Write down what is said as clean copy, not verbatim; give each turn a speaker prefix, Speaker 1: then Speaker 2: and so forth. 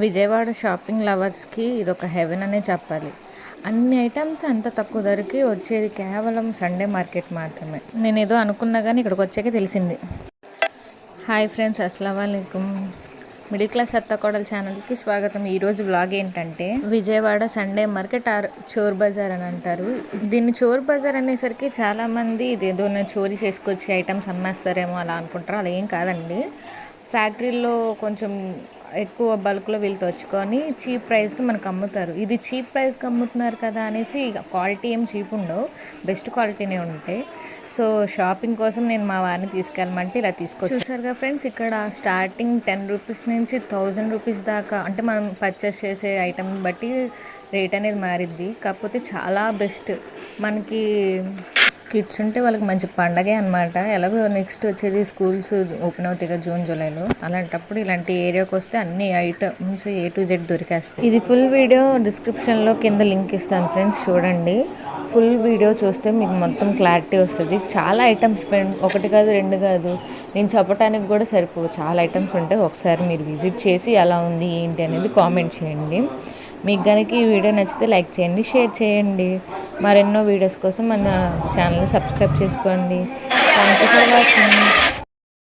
Speaker 1: Vijayawada shopping లవర్స్కి ఇదొక haven అనే చెప్పాలి. అన్ని ఐటమ్స్ అంత తక్కువ ధరకి వచ్చేది కేవలం సండే మార్కెట్ మాత్రమే. నేనేదో అనుకున్నా కానీ ఇక్కడికి వచ్చాకే తెలిసింది. హాయ్ ఫ్రెండ్స్, అస్సలాము అలైకుం. మిడిల్ క్లాస్ అత్తకోడల ఛానల్కి స్వాగతం. ఈరోజు వ్లాగ్ ఏంటంటే విజయవాడ సండే మార్కెట్ ఆర్ చోర్ బజార్ అని అంటారు. దీన్ని చోర్ బజార్ అనేసరికి చాలామంది ఇదేదో చోరీ చేసుకొచ్చి ఐటమ్స్ అమ్మేస్తారేమో అలా అనుకుంటారు. అలా ఏం కాదండి. ఫ్యాక్టరీలో కొంచెం ఎక్కువ బల్క్లో వీళ్ళు తెచ్చుకొని చీప్ ప్రైస్కి మనకు అమ్ముతారు. ఇది చీప్ ప్రైస్కి అమ్ముతున్నారు కదా అనేసి క్వాలిటీ ఏం చీప్ ఉండవు, బెస్ట్ క్వాలిటీనే ఉంటాయి. సో షాపింగ్ కోసం నేను మా వారిని తీసుకెళ్ళమంటే ఇలా తీసుకొచ్చి చూసారుగా ఫ్రెండ్స్, ఇక్కడ స్టార్టింగ్ 10 రూపీస్ నుంచి 1000 రూపీస్ దాకా, అంటే మనం పర్చేస్ చేసే ఐటమ్ బట్టి రేట్ అనేది మారిద్ది. కాకపోతే చాలా బెస్ట్. మనకి కిడ్స్ ఉంటే వాళ్ళకి మంచి పండగే అనమాట. ఎలాగో నెక్స్ట్ వచ్చేది స్కూల్స్ ఓపెన్ అవుతాయి కదా జూన్ జూలైలో. అలాంటప్పుడు ఇలాంటి ఏరియాకి వస్తే అన్ని ఐటమ్స్ A to Z దొరికేస్తాయి. ఇది ఫుల్ వీడియో డిస్క్రిప్షన్లో కింద లింక్ ఇస్తాను ఫ్రెండ్స్, చూడండి. ఫుల్ వీడియో చూస్తే మీకు మొత్తం క్లారిటీ వస్తుంది. చాలా ఐటమ్స్, ఒకటి కాదు రెండు కాదు, నేను చెప్పడానికి కూడా సరిపోవు, చాలా ఐటమ్స్ ఉంటాయి. ఒకసారి మీరు విజిట్ చేసి ఎలా ఉంది ఏంటి అనేది కామెంట్ చేయండి. మీకు కనుక ఈ వీడియో నచ్చితే లైక్ చేయండి, షేర్ చేయండి. మరెన్నో వీడియోస్ కోసం మన ఛానల్ని సబ్స్క్రైబ్ చేసుకోండి. Thank you for watching.